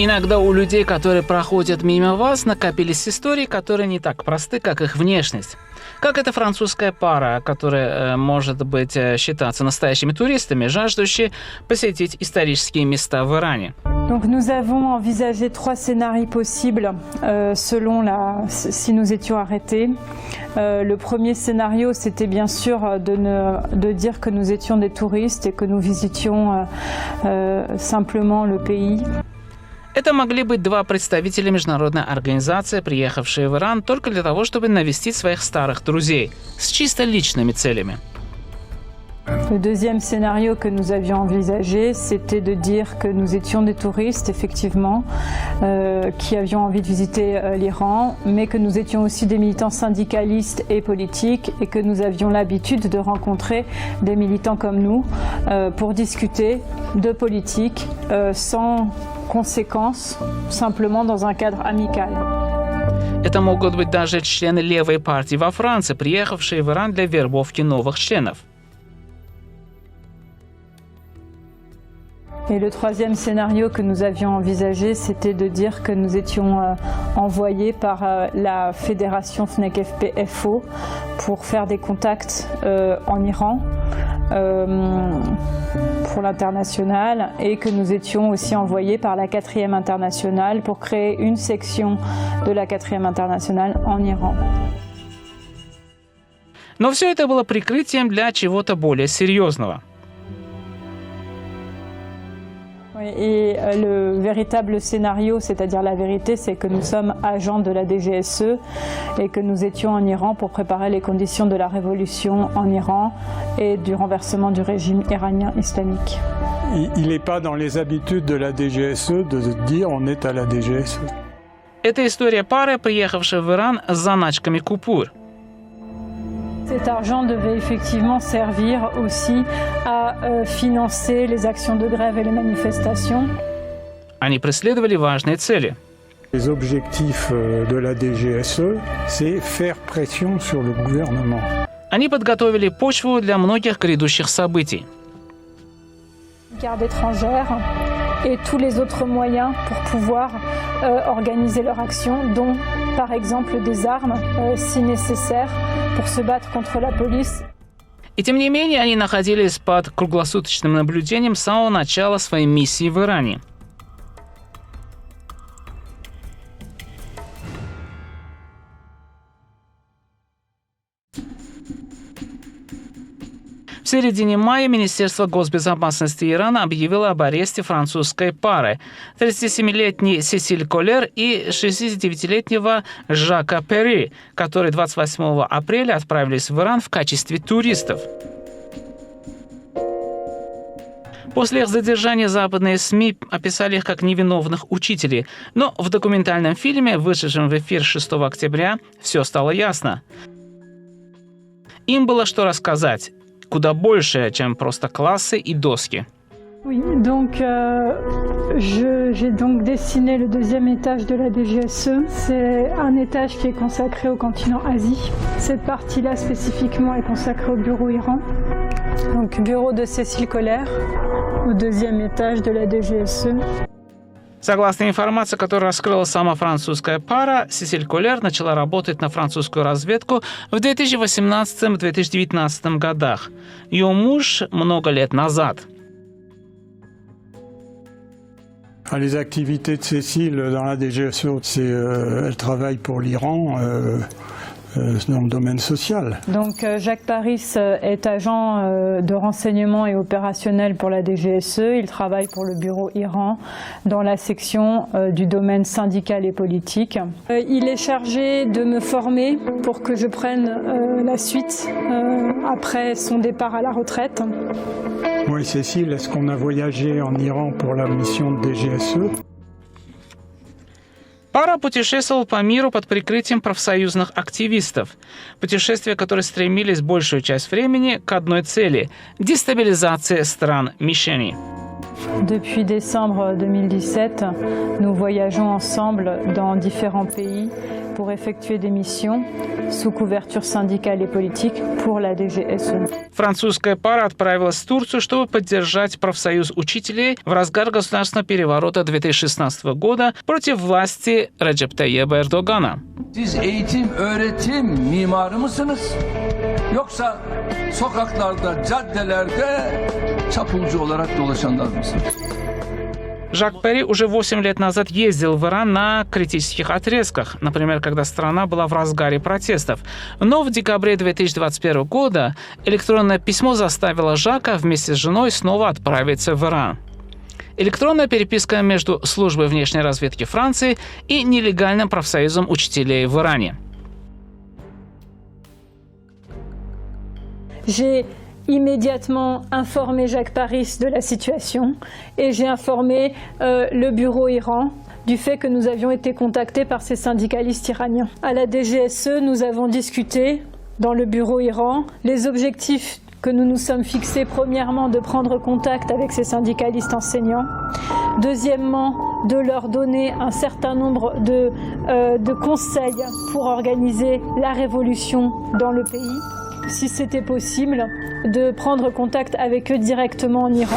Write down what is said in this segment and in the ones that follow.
Иногда у людей, которые проходят мимо вас, накопились истории, которые не так просты, как их внешность. Как эта французская пара, которая может быть считаться настоящими туристами, жаждущие посетить исторические места в Иране. Donc nous avons envisagé 3 scénarios possibles si nous étions arrêtés. Le premier scénario, c'était bien sûr de dire que nous étions des touristes et que nous visitions simplement le pays. Это могли быть два представителя международной организации, приехавшие в Иран только для того, чтобы навестить своих старых друзей с чисто личными целями. Le deuxième scénario que nous avions envisagé, c'était de dire que nous étions des touristes, effectivement, qui avions envie de visiter l'Iran, mais que nous étions aussi des militants syndicalistes et politiques et que nous avions l'habitude de rencontrer des militants comme nous pour discuter de politique sans conséquences, simplement dans un cadre amical. Это могут быть даже члены левой партии во Франции, приехавшие в Иран для вербовки новых членов. Et le troisième scénario que nous avions envisagé, c'était de dire que nous étions envoyés par la fédération FNEC-FPFO pour faire des contacts en Iran pour l'international et que nous étions aussi envoyés par la 4e internationale pour créer une section de la 4e internationale en Iran. Но все это было прикрытием для чего-то более серьезного. Et le véritable scénario, c'est-à-dire la vérité, c'est que nous sommes agents de la DGSE et que nous étions en Iran pour préparer les conditions de la révolution en Iran et du renversement du régime iranien islamique. Il n'est pas dans les habitudes de la DGSE de dire on est à la DGSE. Это история пары, приехавшей в Иран с заначками купюр. Cet argent devait effectivement servir aussi à financer les actions de grève et les manifestations. Они преследовали важные цели. Les objectifs de la DGSE, c'est faire pression sur le gouvernement. Они подготовили почву для многих грядущих событий. Garde étrangère et tous les autres moyens pour pouvoir organiser leur action, dont par exemple des armes si nécessaire pour se battre contre la police. И тем не менее, они находились под круглосуточным наблюдением с самого начала своей миссии в Иране. В середине мая Министерство госбезопасности Ирана объявило об аресте французской пары 37-летней Сесиль Коллер и 69-летнего Жака Перри, которые 28 апреля отправились в Иран в качестве туристов. После их задержания западные СМИ описали их как невиновных учителей, но в документальном фильме, вышедшем в эфир 6 октября, все стало ясно. Им было что рассказать. Куда больше, чем просто классы и доски. Oui, donc j'ai donc dessiné le deuxième étage de la DGSE. C'est un étage qui est consacré au continent Asie. Cette partie-là spécifiquement est consacrée au bureau Iran. Donc bureau de Cécile Colère au deuxième étage de la DGSE. Согласно информации, которую раскрыла сама французская пара, Сесиль Коллер начала работать на французскую разведку в 2018-2019 годах. Ее муж много лет назад. Les activités de Cécile dans la DGSE, elle travaille pour l'Iran dans le domaine social. Donc Jacques Paris est agent de renseignement et opérationnel pour la DGSE. Il travaille pour le bureau Iran dans la section du domaine syndical et politique. Il est chargé de me former pour que je prenne la suite après son départ à la retraite. Oui, Cécile, est-ce qu'on a voyagé en Iran pour la mission de DGSE? Пара путешествовала по миру под прикрытием профсоюзных активистов. Путешествия, которые стремились большую часть времени к одной цели – дестабилизации стран мишени. Depuis décembre 2017, nous voyageons ensemble dans différents pays pour effectuer des missions sous couverture syndicale et politique pour la DGSE. Французская пара отправилась в Турцию, чтобы поддержать профсоюз учителей в разгар государственного переворота 2016 года против власти Реджеп Тайепа Эрдогана. Siz eğitim, öğretim mimarı mısınız? Yoksa sokaklarda, caddelerde çapulcu olarak dolaşanlar mısınız? Жак Перри уже 8 лет назад ездил в Иран на критических отрезках, например, когда страна была в разгаре протестов. Но в декабре 2021 года электронное письмо заставило Жака вместе с женой снова отправиться в Иран. Электронная переписка между службой внешней разведки Франции и нелегальным профсоюзом учителей в Иране. J'ai immédiatement informé Jacques Paris de la situation et j'ai informé le bureau Iran du fait que nous avions été contactés par ces syndicalistes iraniens. À la DGSE, nous avons discuté dans le bureau Iran les objectifs que nous nous sommes fixés, premièrement, de prendre contact avec ces syndicalistes enseignants, deuxièmement, de leur donner un certain nombre de conseils pour organiser la révolution dans le pays, si c'était possible, de prendre contact avec eux directement en Iran.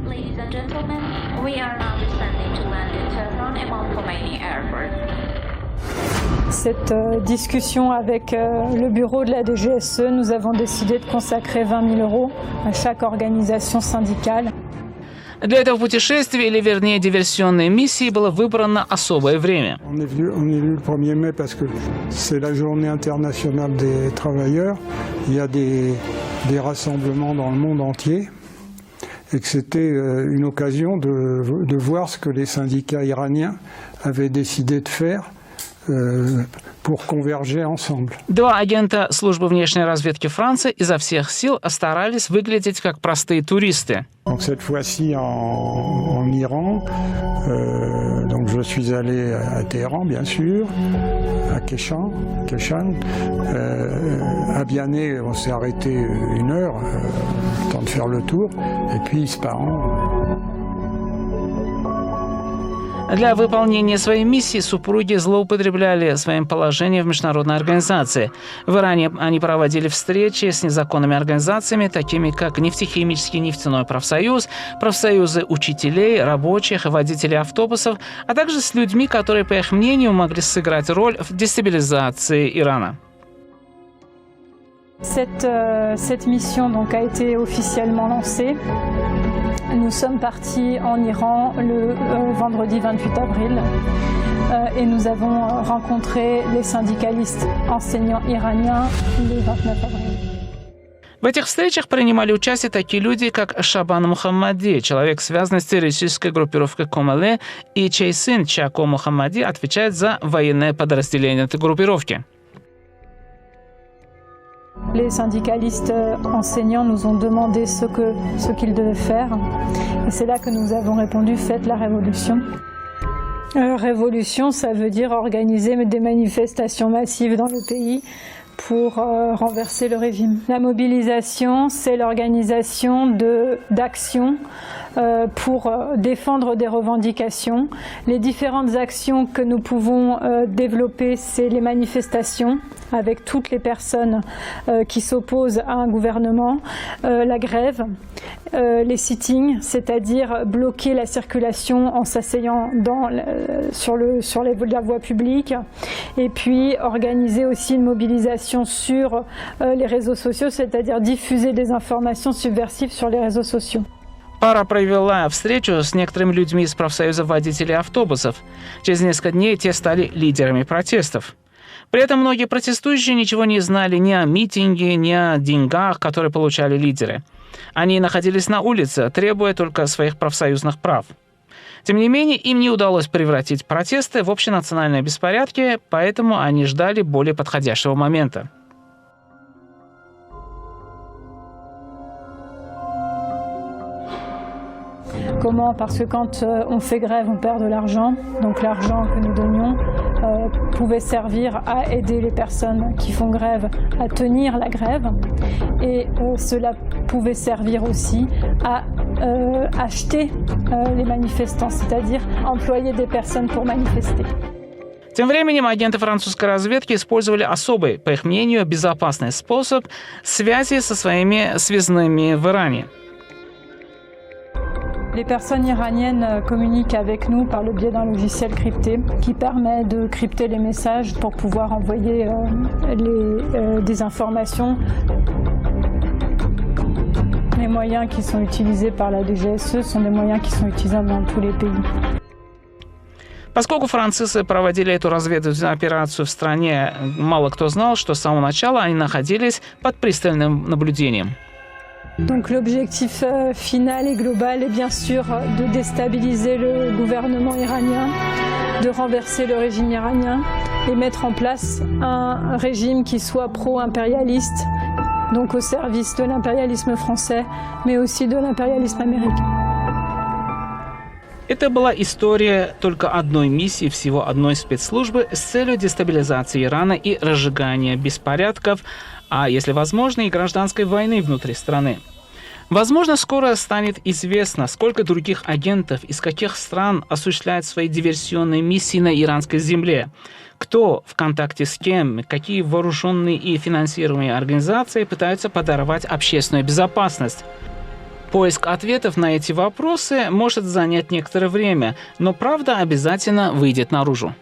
Ladies and gentlemen, we are now descending to land in Tehran Imam Khomeini Airport. Cette discussion avec le bureau de la DGSE, nous avons décidé de consacrer 20 000 € à chaque organisation syndicale. Для этого putешествия, или вернее диверсионной миссии, было выбрано особое время. On est venu le 1er mai parce que c'est la journée internationale des travailleurs. Il y a des rassemblements dans le monde entier et que c'était une occasion de voir ce que les syndicats iraniens avaient décidé de faire pour converger ensemble. Два агента службы внешней разведки Франции изо всех сил старались выглядеть как простые туристы. Donc cette fois-ci en Iran, donc je suis allé à Téhéran bien sûr, à Keshan, à Biané, on s'est arrêté 1 heure, le temps de faire le tour, et puis Ispahan. Для выполнения своей миссии супруги злоупотребляли своим положением в международной организации. В Иране они проводили встречи с незаконными организациями, такими как нефтехимический нефтяной профсоюз, профсоюзы учителей, рабочих, водителей автобусов, а также с людьми, которые, по их мнению, могли сыграть роль в дестабилизации Ирана. Cette mission donc, a été officiellement lancée. Nous sommes partis en Iran le vendredi 28 avril et nous avons rencontré les syndicalistes enseignants iraniens le 29 avril. В этих встречах принимали участие такие люди, как Шабан Мухаммади, человек, связанный с террористической группировкой Комале, и чей сын Чако Мухаммади отвечает за военное подразделение этой группировки. Les syndicalistes enseignants nous ont demandé ce qu'ils devaient faire et c'est là que nous avons répondu « Faites la révolution ». Révolution, ça veut dire organiser des manifestations massives dans le pays pour renverser le régime. La mobilisation, c'est l'organisation d'actions pour défendre des revendications. Les différentes actions que nous pouvons développer, c'est les manifestations avec toutes les personnes qui s'opposent à un gouvernement, la grève, les sittings, c'est-à-dire bloquer la circulation en s'asseyant sur la voie publique, et puis organiser aussi une mobilisation sur les réseaux sociaux, c'est-à-dire diffuser des informations subversives sur les réseaux sociaux. Пара провела встречу с некоторыми людьми из профсоюза водителей автобусов. Через несколько дней те стали лидерами протестов. При этом многие протестующие ничего не знали ни о митинге, ни о деньгах, которые получали лидеры. Они находились на улице, требуя только своих профсоюзных прав. Тем не менее, им не удалось превратить протесты в общенациональные беспорядки, поэтому они ждали более подходящего момента. Comment? Parce que quand on fait grève, on perd de l'argent. Donc l'argent que nous donnions pouvait servir à aider les personnes qui font grève à tenir la grève. Et cela pouvait servir aussi à acheter les manifestants, c'est-à-dire employer des personnes pour manifester. Тем временем агенты французской разведки использовали особый, по их мнению, безопасный способ связи со своими связными в Иране. Les personnes iraniennes communiquent avec nous par le biais d'un logiciel crypté qui permet de crypter les messages pour pouvoir envoyer des informations. Les moyens qui sont utilisés par la DGSE sont des moyens qui sont utilisables dans tous les pays. Поскольку французы проводили эту разведывательную операцию в стране, мало кто знал, что с самого начала они находились под пристальным наблюдением. Donc l'objectif final et global est bien sûr de déstabiliser le gouvernement iranien, de renverser le régime iranien et mettre en place un régime qui soit pro-impérialiste, donc au service de l'impérialisme français, mais aussi de l'impérialisme américain. Это была история только одной миссии всего одной спецслужбы с целью дестабилизации Ирана и разжигания беспорядков, а если возможно, и гражданской войны внутри страны. Возможно, скоро станет известно, сколько других агентов из каких стран осуществляют свои диверсионные миссии на иранской земле, кто в контакте с кем, какие вооруженные и финансируемые организации пытаются подорвать общественную безопасность. Поиск ответов на эти вопросы может занять некоторое время, но правда обязательно выйдет наружу.